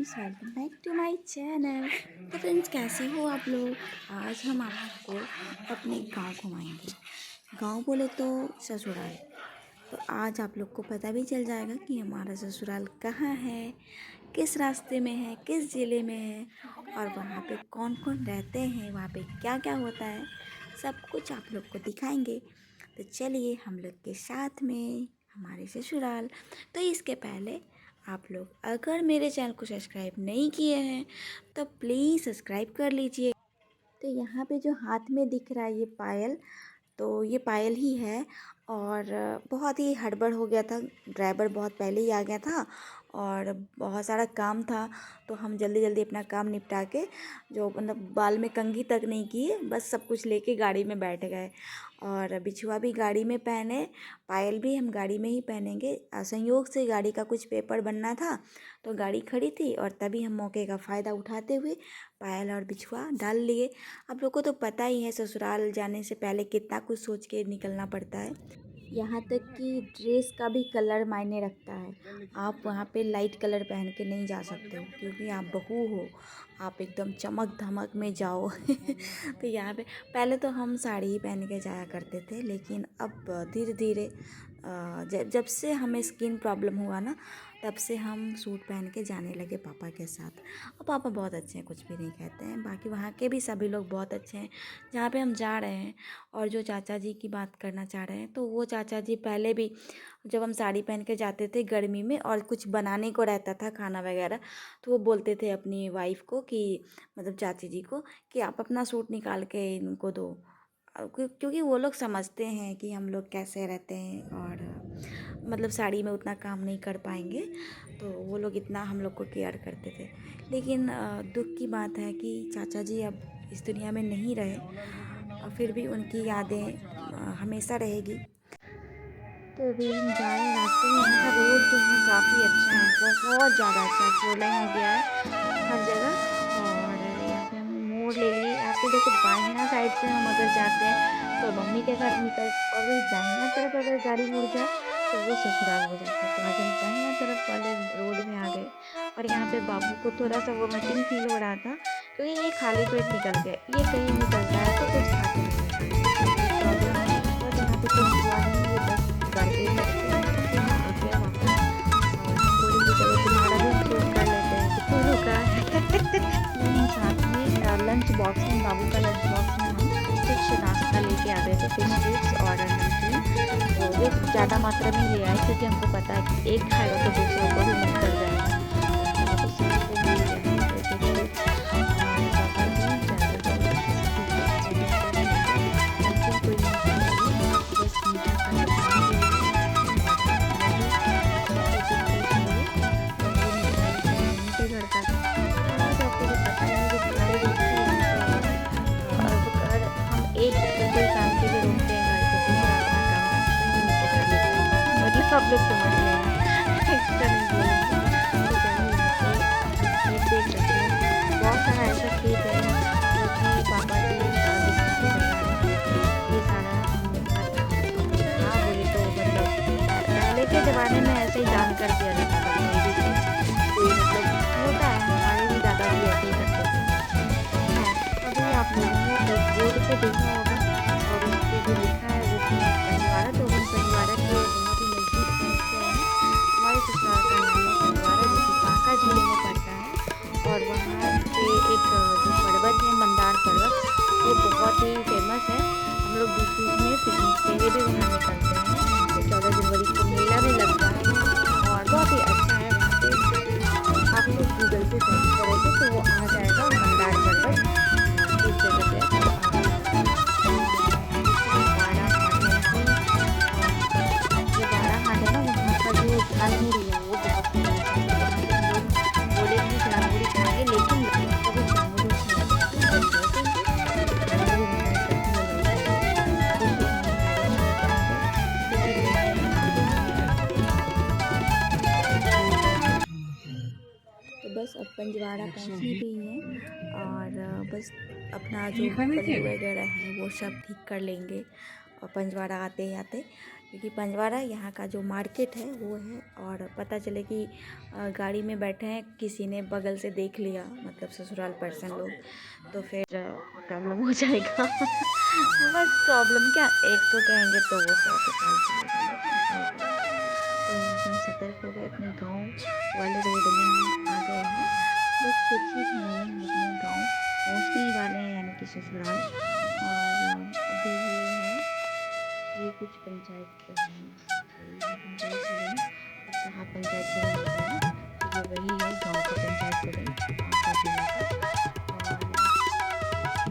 Friends, welcome back to my channel. तो friends, कैसे हो आप लोग। आज हम आपको अपने गांव घुमाएंगे। गांव बोले तो ससुराल। तो आज आप लोग को पता भी चल जाएगा कि हमारा ससुराल कहाँ है, किस रास्ते में है, किस ज़िले में है, और वहाँ पे कौन कौन रहते हैं, वहाँ पे क्या क्या होता है, सब कुछ आप लोग को दिखाएंगे। तो चलिए हम लोग के साथ में हमारे ससुराल। तो इसके पहले आप लोग अगर मेरे चैनल को सब्सक्राइब नहीं किए हैं तो प्लीज़ सब्सक्राइब कर लीजिए। तो यहाँ पे जो हाथ में दिख रहा है ये पायल, तो ये पायल ही है। और बहुत ही हड़बड़ हो गया था, ड्राइवर बहुत पहले ही आ गया था और बहुत सारा काम था। तो हम जल्दी जल्दी अपना काम निपटा के, जो मतलब बाल में कंघी तक नहीं किए, बस सब कुछ लेके गाड़ी में बैठ गए। और बिछुआ भी गाड़ी में पहने, पायल भी हम गाड़ी में ही पहनेंगे। संयोग से गाड़ी का कुछ पेपर बनना था तो गाड़ी खड़ी थी और तभी हम मौके का फ़ायदा उठाते हुए पायल और बिछुआ डाल लिए। आप लोग को तो पता ही है ससुराल जाने से पहले कितना कुछ सोच के निकलना पड़ता है। यहाँ तक कि ड्रेस का भी कलर मायने रखता है। आप वहाँ पे लाइट कलर पहन के नहीं जा सकते हो क्योंकि आप बहू हो, आप एकदम चमक धमक में जाओ। तो यहाँ पे पहले तो हम साड़ी ही पहन के जाया करते थे, लेकिन अब धीरे धीरे जब जब से हमें स्किन प्रॉब्लम हुआ ना, तब से हम सूट पहन के जाने लगे पापा के साथ। और पापा बहुत अच्छे हैं, कुछ भी नहीं कहते हैं। बाकी वहाँ के भी सभी लोग बहुत अच्छे हैं जहाँ पे हम जा रहे हैं। और जो चाचा जी की बात करना चाह रहे हैं, तो वो चाचा जी पहले भी जब हम साड़ी पहन के जाते थे गर्मी में और कुछ बनाने को रहता था खाना वगैरह, तो वो बोलते थे अपनी वाइफ को कि मतलब चाची जी को कि आप अपना सूट निकाल के इनको दो। क्योंकि वो लोग समझते हैं कि हम लोग कैसे रहते हैं और मतलब साड़ी में उतना काम नहीं कर पाएंगे, तो वो लोग इतना हम लोग को केयर करते थे। लेकिन दुख की बात है कि चाचा जी अब इस दुनिया में नहीं रहे, और फिर भी उनकी यादें हमेशा रहेगी। तो अभी हम जा रहे हैं रास्ते में। यहाँ का रोड जो है काफ़ी अच्छा है, बहुत ज़्यादा अच्छा है, 4 लेन हो गया है हर जगह। और यहाँ पे हम मोड़ ले लिए। यहाँ पे देखो बाहिना साइड से हम अगर जाते हैं तो मम्मी के घर निकल, और वही दाहिना तरफ अगर गाड़ी मुड़ जाए तो वो ससुराल हो जाता है। तो आज हम दाहिना तरफ वाले रोड में आ गए। और यहाँ पे बाबू को थोड़ा सा वोमिटिंग फील हो रहा था क्योंकि ये खाली पेट निकल गए। ये कहीं निकलता है तो कुछ खा के निकलता है, ये प्रॉब्लम है। पर यहाँ पे कुछ हुआ नहीं, ये बस करते करते आ गया वापस। और हम बोले कि चलो तुम्हारा भी हम शूट कर लेते हैं कि तू रुका है। फिर हम साथ में लंच बॉक्स में, बाबू का लंच बॉक्स में हम कुछ नाश्ता लेके आ गए थे, फिश चिप्स और नमकीन। तो वो ज़्यादा मात्रा में ले आए क्योंकि हमको पता है कि एक खाएगा तो दूसरों को भी मिल कर जाएगा। तो हम तो सभी को मिल गया है फिश चिप्स। और पापा जी ज़्यादा तो तीखा खाना नहीं पसंद करते, नमकीन कोई नहीं खाएंगे, बस मीठा खाना खाएंगे वो। और वही एक एक पीस लिए। और वो मिठाई शायद मम्मी के घर का था। तो आपको तो पता ही है कि दिवाली देखते हैं तो अब अगर हम एक कोई काम के लिए रोकते हैं घर पे, दूसरा अपना काम कहीं नीचे कर लेते हैं। मतलब आप लोग समझ लेना। एक्स्ट्रा नहीं बोलेंगे। तो चलिए यहाँ पे खेत देख सकते हैं, बहुत सारा ऐसा खेत है जो कि पापा जी बिसाते वगैरह हैं। ये सारा था बोले तो मतलब पहले के ज़माने में ऐसे ही दान कर दिया जाता था कोई भी चीज़। कोई मतलब होता है, हमारे भी दादा भी ऐसे ही करते थे। खैर, अभी आप लोगों ने एक बोर्ड को देखा होगा और उस पे जो लिखा है वो कि पंजवाड़ा। तो हम पंजवाड़ा के बहुत ही नज़दीक पहुँच गए हैं। हमारे ससुराल का नाम है पंजवाड़ा, जो कि बांका जिले में पड़ता है। और वहाँ पे एक जो पर्वत है मंदार पर्वत, वो बहुत ही फेमस है। हम लोग बीच बीच में पिकनिक के लिए भी वहाँ निकलते हैं। तो 14 जनवरी को मेला भी लगता है वहाँ, और बहुत ही अच्छा है वहाँ पे। आप लोग गूगल पे सर्च करोगे तो वो आ जाएगा मंदार पर्वत किस जगह पे है, तो आप देख सकते हैं। और एक बाड़ा घाट है वहीं। जो बाड़ा घाट है ना, वहाँ का जो झालमुड़ी है वो बहुत फेमस है। तो वहाँ पे हम लोग बोले कि झालमुड़ी खाएंगे, लेकिन कभी झालमुड़ी खाने का मन कर गया क्योंकि झालमुड़ी बनाए कभी नहीं थे। तो फिर हम गाड़ी में लेके आ गए क्योंकि लेट हो रहा था तो हम लेट हो गए। तो बस अब पंजवाड़ा पहुँचने पे ही हैं। और बस अपना जो पल्लू वगैरह है वो सब ठीक कर लेंगे और पंजवाड़ा आते ही आते, क्योंकि पंजवारा यहाँ का जो मार्केट है वो है। और पता चले कि गाड़ी में बैठे हैं, किसी ने बगल से देख लिया, मतलब ससुराल पर्सन लोग, तो फिर प्रॉब्लम हो जाएगा। बस प्रॉब्लम क्या, एक तो कहेंगे तो वो 100 के पास जाएगा। तो यहाँ से हम सतर्क हो गए, अपने गाँव वाले रोड में हम आ गए हैं। बस कुछ ही समय में हम अपने गाँव पहुँचने ही वाले हैं, यानी कि ससुराल। और अभी ये कुछ पंचायत पंचायत भवन, अच्छा हाँ पंचायत भवन होता है, तो ये वही है गांव का पंचायत भवन, बांका जिले का। और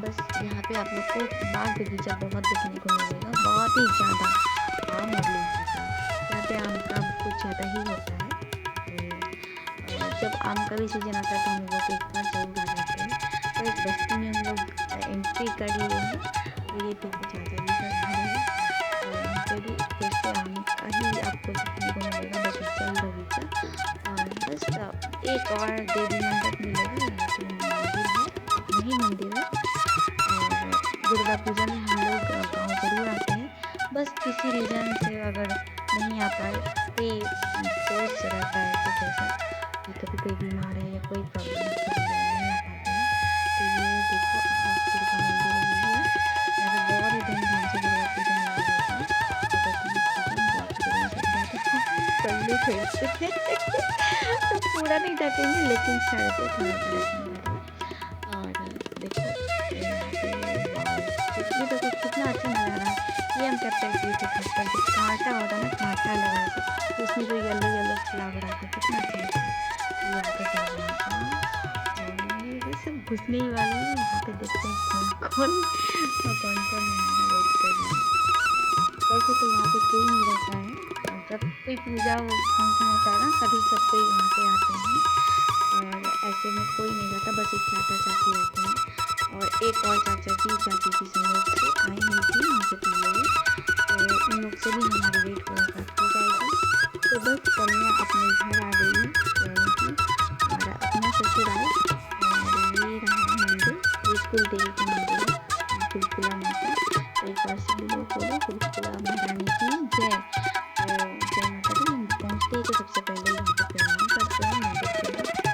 बस यहाँ पे आप लोग को बाग बगीचा बहुत देखने को मिलेगा, बहुत ही ज़्यादा आम और लीची का। यहाँ पे आम का कुछ ज़्यादा ही होता है। तो जब आम का भी सीजन आता है तो हम लोग एक बार जरूर आ जाते हैं। तो इस बस्ती में हम लोग एंट्री कर लिए हैं। तो ये देखो चाचा जी का घर है, और यहाँ पे भी फिर से आम का ही आपको देखने को मिलेगा, बगीचा ही बगीचा। और बस एक और देवी मंडप मिलेगा, यहाँ पे मंदिर है, वही मंदिर है। और दुर्गा पूजा में हम लोग गाँव ज़रूर आते हैं। बस किसी रीज़न से अगर नहीं आ पाए, कोई फोर्स रहता है कुछ ऐसा कि कभी कोई बीमार है या कोई प्रॉब्लम है तो हम लोग नहीं आ पाते हैं। तो ये देखो दुर्गा मंदिर यही है, यहाँ पे बहुत ही धूमधाम से दुर्गा पूजा मनाया जाता है। पल्लू फेरते तो पूरा नहीं ढकेंगे, लेकिन सर पे थोड़ा सा ढकेंगे। और देखो यहाँ पे वाव, ये देखो कितना अच्छा नज़ारा है। ये हम कैप्चर किए थे, खासकर जो कांटा होता है ना, कांटा लगा के, तो उसमें जो येलो येलो फ्लावर आते हैं, कितना अच्छा लगता है। ये आपका दरवाजा, और ये सब घुसने ही वाले हैं। यहाँ पे देखते हैं कौन कौन और कौन कौन हमारा वेट कर रहा है। वैसे तो यहाँ पे कोई नहीं रहता है, और जब कोई पूजा फंक्शन होता है ना, तभी सब कोई यहाँ पे आते हैं। और ऐसे में कोई नहीं रहता, बस एक चाचा चाची रहते हैं, और एक और चाचा जी चाची की संयोग से आई हुई थी उनसे पहले ही, तो उन लोग से भी हमारी वेट मुलाकात हो जाएगी। तो बस कन्या अपने घर आ गई है, यानी कि हमारा अपना ससुराल। और ये रहा मंदिर, ये कुल देवी का मंदिर है, कुलकुला माता। तो एक बार सभी लोग बोलो कुलकुला महारानी की जय। तो जय माता दी। हम पहुँचते ही तो सबसे पहले यहाँ पे प्रणाम करते हैं मंदिर के लिए सबसे पहले।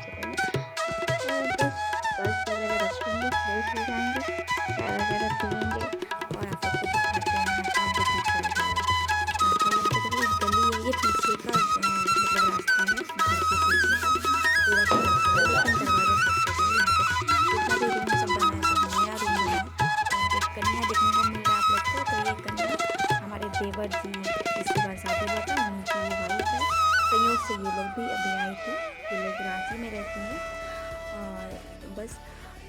और बस ब्रश वगैरह रखेंगे, फ्रेश हो जाएंगे, चाय वगैरह पियेंगे, और आप सबको दिखाते हैं यहाँ का बगीचा वगैरह। कितना अच्छा लगता है। देखो गली है, ये पीछे का मतलब रास्ता है, घर के पीछे का पूरा खुला हुआ है, लेकिन दरवाजा सब जगह है। यहाँ पे जितना भी रूम सब बना है सब नया रूम बना है। यहाँ पे कन्या देखने को मिल रहा है आप लोग को, तो ये कन्या हमारे देवर जी, इसके बाद शादी हुआ था, उनकी ये वाइफ है। संयोग से ये लोग भी अभी आए थे, ये लोग रांची में रहती हैं। और बस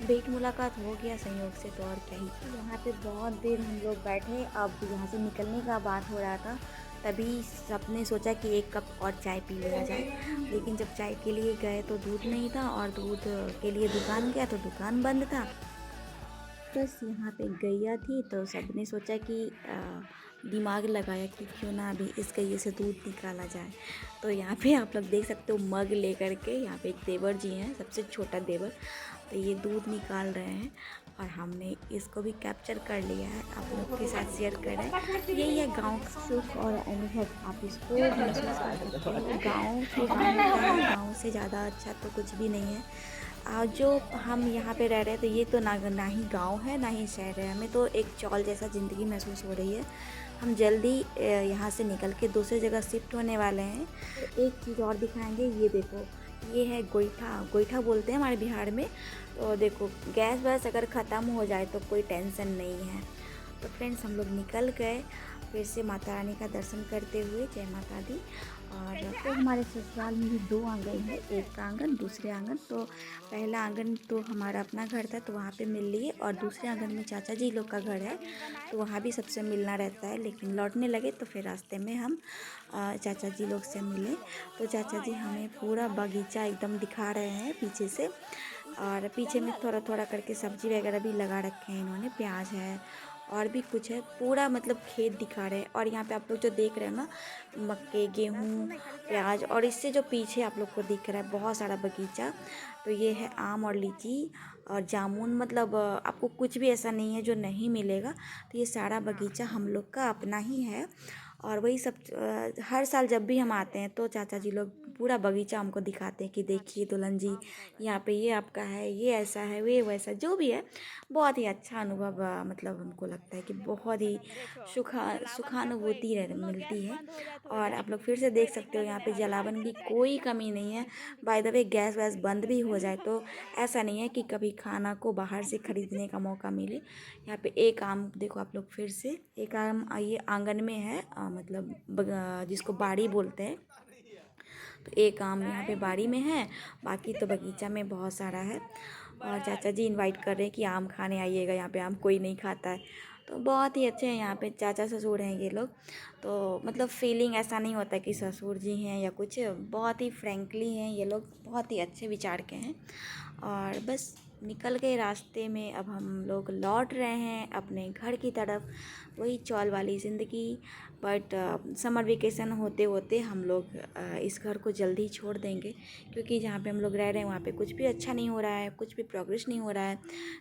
भेंट मुलाकात हो गया संयोग से, तो और क्या ही। यहाँ पे बहुत देर हम लोग बैठे, अब यहाँ से निकलने का बात हो रहा था, तभी सबने सोचा कि एक कप और चाय पी लिया जाए। लेकिन जब चाय के लिए गए तो दूध नहीं था, और दूध के लिए दुकान गया तो दुकान बंद था। बस यहाँ पे गैया थी, तो सबने सोचा कि दिमाग लगाया कि क्यों ना अभी इस गैया से दूध निकाला जाए। तो यहाँ पे आप लोग देख सकते हो मग लेकर के, यहाँ पे एक देवर जी हैं, सबसे छोटा देवर, तो ये दूध निकाल रहे हैं, और हमने इसको भी कैप्चर कर लिया है, आप लोग के साथ शेयर कर रहे हैं। यही है गांव का सुख और अनुभव, आप इसको महसूस कर सकते हो। गाँव तो गाँव से ज़्यादा अच्छा तो कुछ भी नहीं है। जो हम यहाँ पे रह रहे हैं, तो ये तो ना ही गांव है ना ही शहर है, हमें तो एक चौल जैसा ज़िंदगी महसूस हो रही है। हम जल्दी यहाँ से निकल के दूसरी जगह शिफ्ट होने वाले हैं। तो एक चीज़ और दिखाएंगे, ये देखो, ये है गोईठा, गोईठा बोलते हैं हमारे बिहार में। तो देखो गैस वैस अगर ख़त्म हो जाए तो कोई टेंशन नहीं है। तो फ्रेंड्स हम लोग निकल गए फिर से माता रानी का दर्शन करते हुए, जय माता दी। और तो हमारे ससुराल में भी 2 आंगन है, एक का आंगन दूसरे आंगन। तो पहला आंगन तो हमारा अपना घर था, तो वहाँ पे मिल लिए, और दूसरे आंगन में चाचा जी लोग का घर है, तो वहाँ भी सबसे मिलना रहता है। लेकिन लौटने लगे तो फिर रास्ते में हम चाचा जी लोग से मिले। तो चाचा जी हमें पूरा बगीचा एकदम दिखा रहे हैं पीछे से, और पीछे में थोड़ा थोड़ा करके सब्जी वगैरह भी लगा रखे हैं इन्होंने, प्याज है और भी कुछ है, पूरा मतलब खेत दिखा रहे हैं। और यहाँ पे आप लोग जो देख रहे हैं ना, मक्के, गेहूँ, प्याज, और इससे जो पीछे आप लोग को दिख रहा है बहुत सारा बगीचा, तो ये है आम और लीची और जामुन। मतलब आपको कुछ भी ऐसा नहीं है जो नहीं मिलेगा। तो ये सारा बगीचा हम लोग का अपना ही है। और वही सब हर साल जब भी हम आते हैं तो चाचा जी लोग पूरा बगीचा हमको दिखाते हैं कि देखिए दुल्हन जी, यहाँ पे ये आपका है, ये ऐसा है, वे वैसा जो भी है। बहुत ही अच्छा अनुभव मतलब हमको लगता है कि बहुत ही सुखानुभूति मिलती है। और आप लोग फिर से देख सकते हो यहाँ पे जलावन की कोई कमी नहीं है। बाय द वे गैस वैस बंद भी हो जाए तो ऐसा नहीं है कि कभी खाना को बाहर से खरीदने का मौका मिले। यहाँ पे एक आम देखो आप लोग फिर से, एक आम ये आंगन में है, मतलब जिसको बाड़ी बोलते हैं। तो एक आम यहाँ पे बाड़ी में है, बाकी तो बगीचा में बहुत सारा है। और चाचा जी इनवाइट कर रहे हैं कि आम खाने आइएगा, यहाँ पे आम कोई नहीं खाता है। तो बहुत ही अच्छे हैं यहाँ पे चाचा ससुर हैं ये लोग। तो मतलब फीलिंग ऐसा नहीं होता कि ससुर जी हैं या कुछ, बहुत ही फ्रेंकली हैं ये लोग, बहुत ही अच्छे विचार के हैं। और बस निकल गए रास्ते में, अब हम लोग लौट रहे हैं अपने घर की तरफ। वही चौल वाली ज़िंदगी। बट समर वेकेशन होते होते हम लोग इस घर को जल्दी छोड़ देंगे, क्योंकि जहाँ पे हम लोग रह रहे हैं वहाँ पे कुछ भी अच्छा नहीं हो रहा है, कुछ भी प्रोग्रेस नहीं हो रहा है।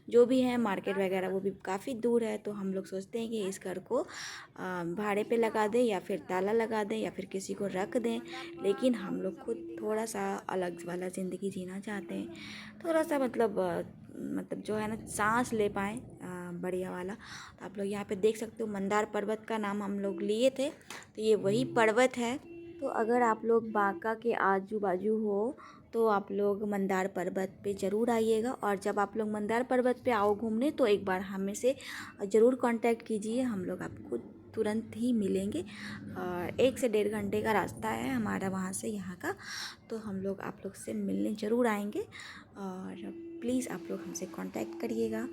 जो भी है मार्केट वगैरह वो भी काफ़ी दूर है। तो हम लोग सोचते हैं कि इस घर को भाड़े पे लगा दें या फिर ताला लगा दें या फिर किसी को रख दें। लेकिन हम लोग खुद थोड़ा सा अलग वाला ज़िंदगी जीना चाहते हैं। थोड़ा सा मतलब जो है ना, सांस ले पाएँ बढ़िया वाला। तो आप लोग यहाँ पे देख सकते हो, मंदार पर्वत का नाम हम लोग लिए थे, तो ये वही पर्वत है। तो अगर आप लोग बांका के आजू बाजू हो तो आप लोग मंदार पर्वत पे ज़रूर आइएगा। और जब आप लोग मंदार पर्वत पे आओ घूमने तो एक बार हमें से ज़रूर कांटेक्ट कीजिए, हम लोग आपको तुरंत ही मिलेंगे। और 1 से 1.5 घंटे का रास्ता है हमारा वहाँ से यहाँ का। तो हम लोग आप लोग से मिलने ज़रूर आएंगे, और प्लीज़ आप लोग हमसे कांटेक्ट करिएगा।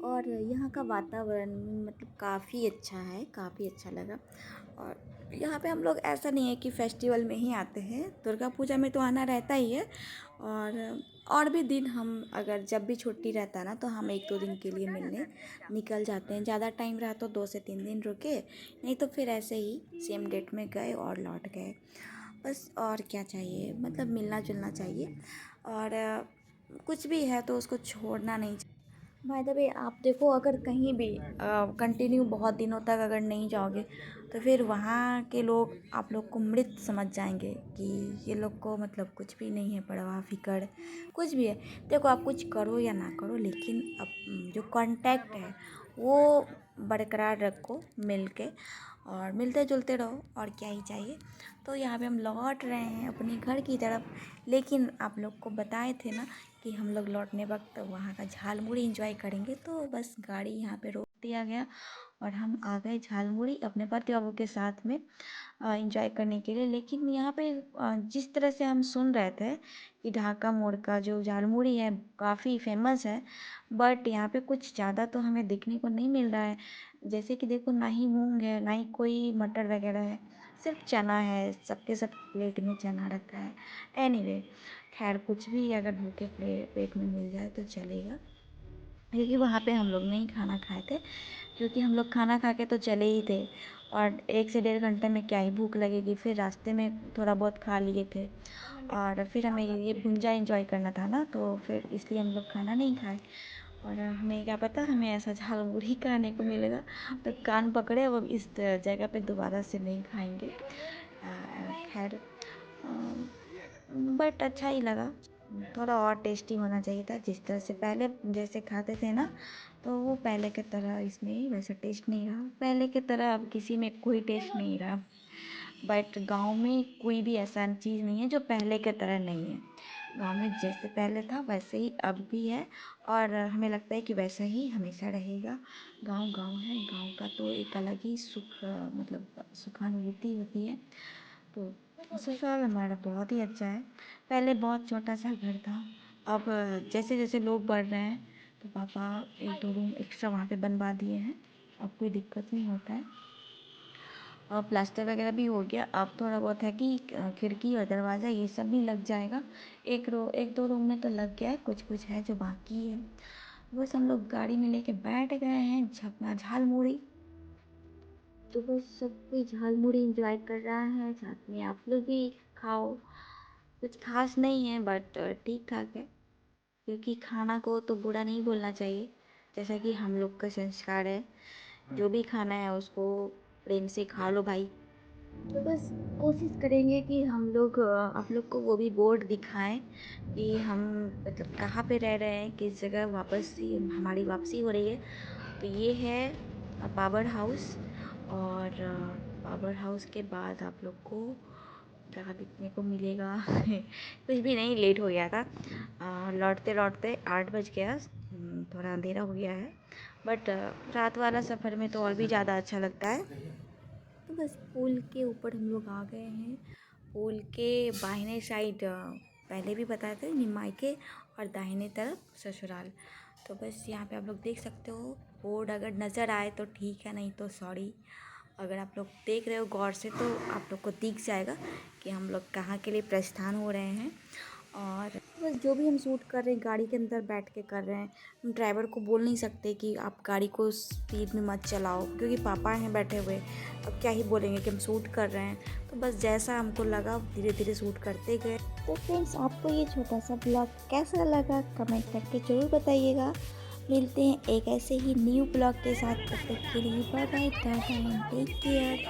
और यहाँ का वातावरण मतलब काफ़ी अच्छा है, काफ़ी अच्छा लगा। और यहाँ पे हम लोग ऐसा नहीं है कि फेस्टिवल में ही आते हैं, दुर्गा पूजा में तो आना रहता ही है। और भी दिन हम अगर जब भी छुट्टी रहता है ना तो हम 1-2 दिन के लिए मिलने निकल जाते हैं। ज़्यादा टाइम रहा तो 2 से 3 दिन रुके, नहीं तो फिर ऐसे ही सेम डेट में गए और लौट गए। बस और क्या चाहिए, मतलब मिलना जुलना चाहिए। और कुछ भी है तो उसको छोड़ना नहीं चाहिए। बाय द वे आप देखो, अगर कहीं भी कंटिन्यू बहुत दिनों तक अगर नहीं जाओगे तो फिर वहाँ के लोग आप लोग को मृत समझ जाएंगे कि ये लोग को मतलब कुछ भी नहीं है परवाह फिक्र, कुछ भी है। देखो आप कुछ करो या ना करो, लेकिन अब जो कांटेक्ट है वो बरकरार रखो मिल के, और मिलते जुलते रहो, और क्या ही चाहिए। तो यहाँ पे हम लौट रहे हैं अपने घर की तरफ। लेकिन आप लोग को बताए थे ना कि हम लोग लौटने वक्त वहाँ का झालमुड़ी एंजॉय करेंगे, तो बस गाड़ी यहाँ पे रोक दिया गया और हम आ गए झालमुड़ी अपने पति बाबू के साथ में एंजॉय करने के लिए। लेकिन यहाँ पे जिस तरह से हम सुन रहे थे कि ढाका मोड़ का जो झालमुड़ी है काफ़ी फेमस है, बट यहाँ पे कुछ ज़्यादा तो हमें देखने को नहीं मिल रहा है। जैसे कि देखो, ना ही मूंग है, ना ही कोई मटर वगैरह है, सिर्फ चना है। सबके सब प्लेट में चना रखा है। एनीवे, खैर कुछ भी अगर भूखे पेट में मिल जाए तो चलेगा, क्योंकि वहाँ पे हम लोग नहीं खाना खाए थे, क्योंकि हम लोग खाना खा के तो चले ही थे। और 1 से 1.5 घंटे में क्या ही भूख लगेगी, फिर रास्ते में थोड़ा बहुत खा लिए थे। और फिर हमें ये भुंजा एंजॉय करना था ना, तो फिर इसलिए हम लोग खाना नहीं खाए। और हमें क्या पता हमें ऐसा झालमुड़ी खाने को मिलेगा, तो कान पकड़े, अब इस जगह पे दोबारा से नहीं खाएंगे। खैर, बट अच्छा ही लगा। थोड़ा और टेस्टी होना चाहिए था, जिस तरह से पहले जैसे खाते थे ना, तो वो पहले की तरह इसमें वैसा टेस्ट नहीं रहा। पहले की तरह अब किसी में कोई टेस्ट नहीं रहा। बट गांव में कोई भी ऐसा चीज़ नहीं है जो पहले की तरह नहीं है। गांव में जैसे पहले था वैसे ही अब भी है, और हमें लगता है कि वैसा ही हमेशा रहेगा। गांव गांव है, गांव का तो एक अलग ही सुख मतलब सुखानुभूति होती है। तो ससुराल हमारा बहुत ही अच्छा है। पहले बहुत छोटा सा घर था, अब जैसे जैसे लोग बढ़ रहे हैं तो पापा 1-2 रूम एक्स्ट्रा वहाँ पे बनवा दिए हैं। अब कोई दिक्कत नहीं होता है, और प्लास्टर वगैरह भी हो गया। अब थोड़ा बहुत है कि खिड़की और दरवाज़ा ये सब भी लग जाएगा। 1-2 रूम में तो लग गया है, कुछ कुछ है जो बाकी है। बस हम लोग गाड़ी में लेके बैठ गए हैं, झपना झालमुड़ी। तो बस सब कोई झालमुड़ी एंजॉय कर रहा है, साथ में आप लोग भी खाओ। कुछ खास नहीं है बट ठीक ठाक है, क्योंकि खाना को तो बुरा नहीं बोलना चाहिए। जैसा कि हम लोग का संस्कार है, जो भी खाना है उसको प्रेम से खा लो भाई। तो बस कोशिश करेंगे कि हम लोग आप लोग को वो भी बोर्ड दिखाएं कि हम मतलब कहाँ पे रह रहे हैं, किस जगह वापसी हमारी वापसी हो रही है। तो ये है पावर हाउस। और पावर हाउस के बाद आप लोग को क्या दिखने को मिलेगा कुछ भी नहीं, लेट हो गया था। लौटते लौटते 8 बज गया। थोड़ा अंधेरा हो गया है, बट रात वाला सफ़र में तो और भी ज़्यादा अच्छा लगता है। तो बस पुल के ऊपर हम लोग आ गए हैं। पुल के बाहिने साइड पहले भी बताया था निमाइके, और दाहिने तरफ ससुराल। तो बस यहाँ पे आप लोग देख सकते हो बोर्ड, अगर नज़र आए तो ठीक है, नहीं तो सॉरी। अगर आप लोग देख रहे हो गौर से तो आप लोग को दिख जाएगा कि हम लोग कहाँ के लिए प्रस्थान हो रहे हैं। और बस जो भी हम शूट कर रहे हैं गाड़ी के अंदर बैठ के कर रहे हैं। हम ड्राइवर को बोल नहीं सकते कि आप गाड़ी को स्पीड में मत चलाओ, क्योंकि पापा हैं बैठे हुए। अब क्या ही बोलेंगे कि हम शूट कर रहे हैं। तो बस जैसा हमको लगा धीरे धीरे शूट करते गए। तो फ्रेंड्स, आपको ये छोटा सा ब्लॉग कैसा लगा कमेंट करके ज़रूर बताइएगा। मिलते हैं एक ऐसे ही न्यू ब्लॉग के साथ। तब तक के लिए bye bye, tata and take care.